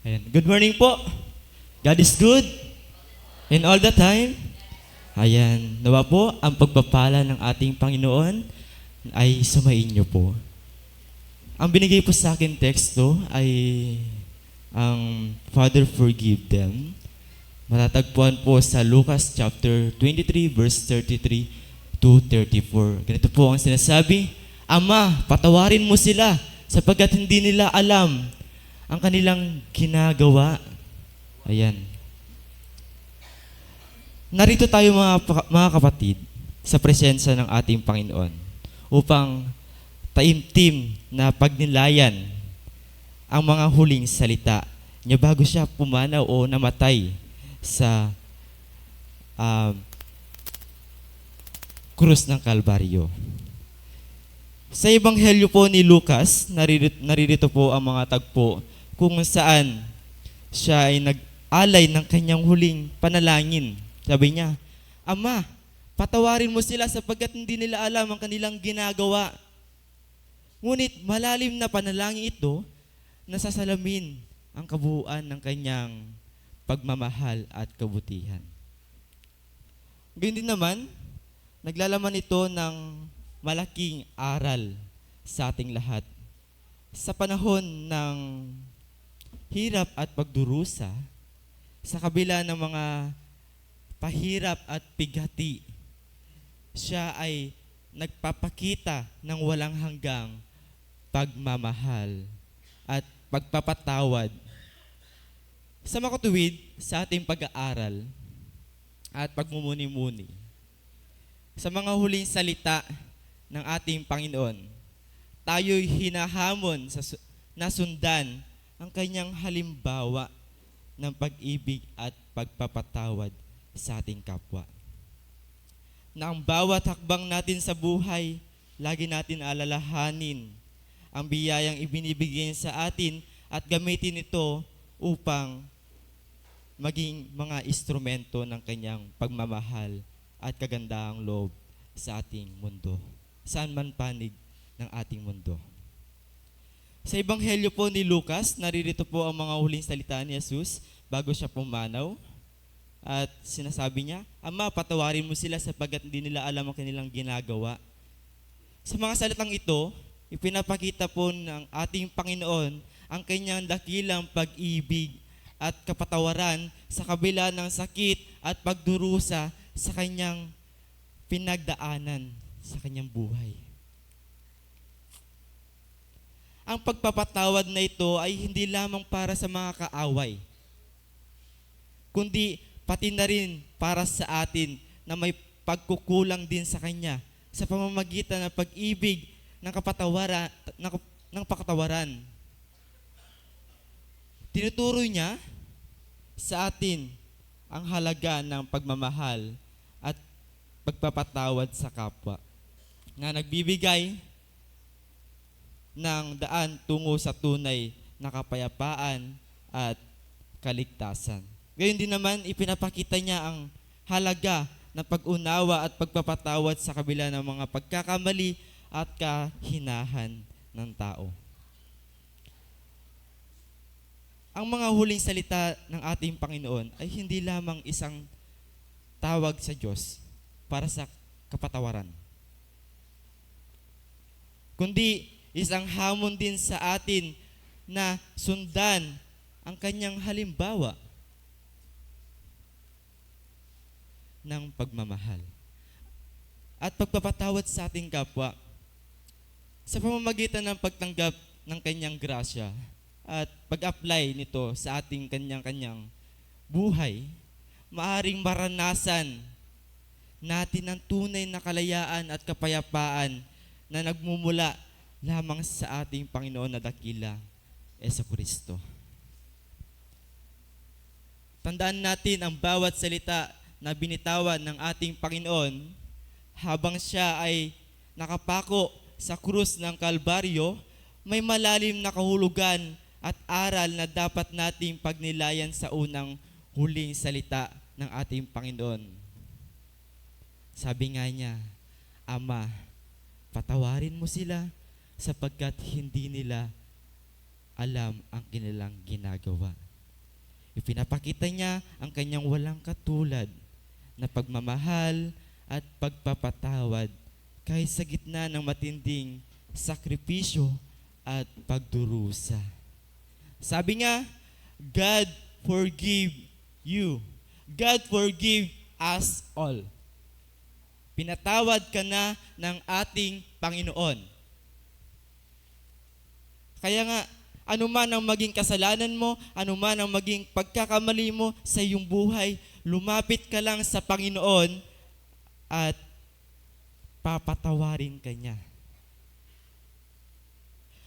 Ayan. Good morning po. God is good and all the time. Ayan. Nawa po ang pagpapala ng ating Panginoon ay sumainyo po. Ang binigay po sa akin teksto ay ang Father forgive them. Matatagpuan po sa Lucas chapter 23 verse 33 to 34. Ganito po ang sinasabi, Ama, patawarin mo sila sapagkat hindi nila alam ang kanilang ginagawa. Ayan. Narito tayo mga kapatid sa presensya ng ating Panginoon upang taimtim na pagnilayan ang mga huling salita niya bago siya pumanaw o namatay sa krus ng Kalbaryo. Sa Ebanghelyo po ni Lucas, naririto po ang mga tagpo kung saan siya ay nag-alay ng kanyang huling panalangin. Sabi niya, Ama, patawarin mo sila sapagkat hindi nila alam ang kanilang ginagawa. Ngunit malalim na panalangin ito, nasasalamin ang kabuuan ng kanyang pagmamahal at kabutihan. Gayun din naman, naglalaman ito ng malaking aral sa ating lahat. Sa panahon ng hirap at pagdurusa, sa kabila ng mga pahirap at pighati, siya ay nagpapakita ng walang hanggang pagmamahal at pagpapatawad. Sa makatuwid sa ating pag-aaral at pagmumuni-muni, sa mga huling salita ng ating Panginoon, tayo'y hinahamon na sundan ang kanyang halimbawa ng pag-ibig at pagpapatawad sa ating kapwa. Na ang bawat hakbang natin sa buhay, lagi natin alalahanin ang biyayang ibinibigay sa atin at gamitin ito upang maging mga instrumento ng kanyang pagmamahal at kagandahang loob sa ating mundo, saan man panig ng ating mundo. Sa Ebanghelyo po ni Lucas, naririto po ang mga huling salita ni Jesus bago siya pumanaw. At sinasabi niya, Ama, patawarin mo sila sapagkat hindi nila alam ang kanilang ginagawa. Sa mga salitang ito, ipinapakita po ng ating Panginoon ang kanyang dakilang pag-ibig at kapatawaran sa kabila ng sakit at pagdurusa sa kanyang pinagdaanan sa kanyang buhay. Ang pagpapatawad na ito ay hindi lamang para sa mga kaaway, kundi pati na rin para sa atin na may pagkukulang din sa Kanya sa pamamagitan ng pag-ibig ng pakatawaran. Tinuturo niya sa atin ang halaga ng pagmamahal at pagpapatawad sa kapwa na nagbibigay ng daan tungo sa tunay na kapayapaan at kaligtasan. Gayon din naman, ipinapakita niya ang halaga ng pag-unawa at pagpapatawad sa kabila ng mga pagkakamali at kahinahan ng tao. Ang mga huling salita ng ating Panginoon ay hindi lamang isang tawag sa Diyos para sa kapatawaran, kundi isang hamon din sa atin na sundan ang kanyang halimbawa ng pagmamahal at pagpapatawad sa ating kapwa sa pamamagitan ng pagtanggap ng kanyang grasya at pag-apply nito sa ating kanyang buhay. Maaring maranasan natin ang tunay na kalayaan at kapayapaan na nagmumula lamang sa ating Panginoon na dakila, Jesucristo. Tandaan natin ang bawat salita na binitawan ng ating Panginoon habang siya ay nakapako sa krus ng Kalbaryo, may malalim na kahulugan at aral na dapat nating pagnilayan sa unang huling salita ng ating Panginoon. Sabi nga niya, Ama, patawarin mo sila sapagkat hindi nila alam ang kanilang ginagawa. Ipinapakita niya ang kanyang walang katulad na pagmamahal at pagpapatawad kahit sa gitna ng matinding sakripisyo at pagdurusa. Sabi nga, God forgive you. God forgive us all. Pinatawad ka na ng ating Panginoon. Kaya nga, anuman ang maging kasalanan mo, anuman ang maging pagkakamali mo sa iyong buhay, lumapit ka lang sa Panginoon at papatawarin ka niya.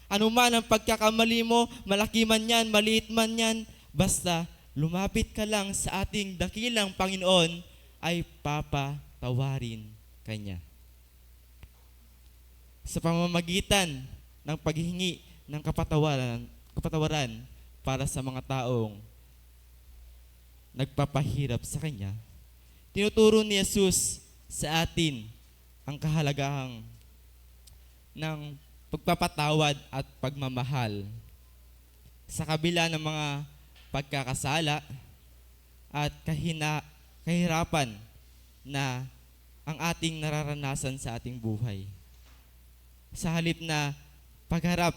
Anuman ang pagkakamali mo, malaki man yan, maliit man yan, basta lumapit ka lang sa ating dakilang Panginoon ay papatawarin ka niya. Sa pamamagitan ng paghihingi ng kapatawaran para sa mga taong nagpapahirap sa Kanya, tinuturo ni Jesus sa atin ang kahalagahan ng pagpapatawad at pagmamahal sa kabila ng mga pagkakasala at kahirapan na ang ating nararanasan sa ating buhay. Sa halip na pagharap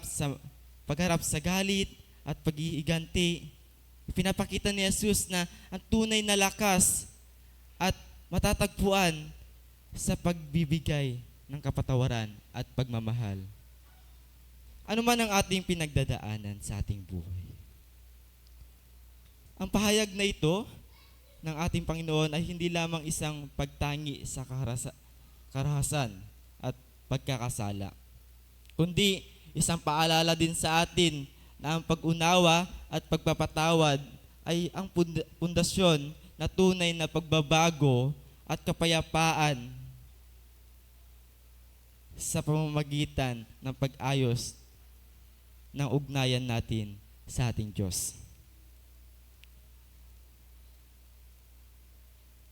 sa galit at pag-iiganti, pinapakita ni Jesus na ang tunay na lakas at matatagpuan sa pagbibigay ng kapatawaran at pagmamahal. Ano man ang ating pinagdadaanan sa ating buhay. Ang pahayag na ito ng ating Panginoon ay hindi lamang isang pagtangi sa karahasan at pagkakasala, kundi isang paalala din sa atin na ang pag-unawa at pagpapatawad ay ang pundasyon na tunay na pagbabago at kapayapaan sa pamamagitan ng pag-ayos ng ugnayan natin sa ating Diyos.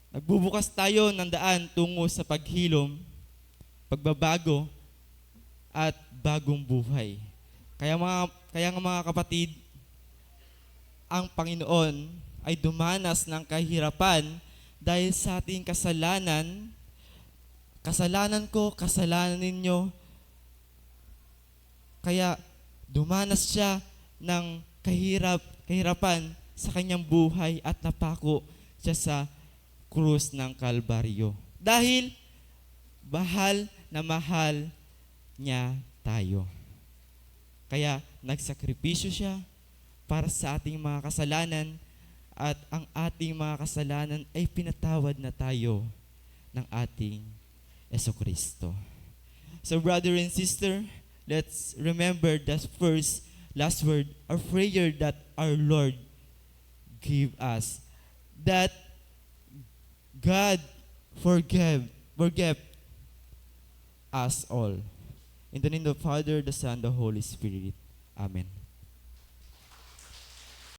Nagbubukas tayo ng daan tungo sa paghilom, pagbabago, at bagong buhay. Kaya nga mga kapatid, ang Panginoon ay dumanas ng kahirapan dahil sa ating kasalanan. Kasalanan ko, kasalanan ninyo. Kaya dumanas siya ng kahirapan sa kanyang buhay at napako siya sa krus ng Kalbaryo. Dahil mahal na mahal niya tayo. Kaya nagsakripisyo siya para sa ating mga kasalanan at ang ating mga kasalanan ay pinatawad na tayo ng ating Jesucristo. So brother and sister, let's remember that last word or prayer that our Lord gave us, that God forgave us all. In the name of the Father, the Son, the Holy Spirit. Amen.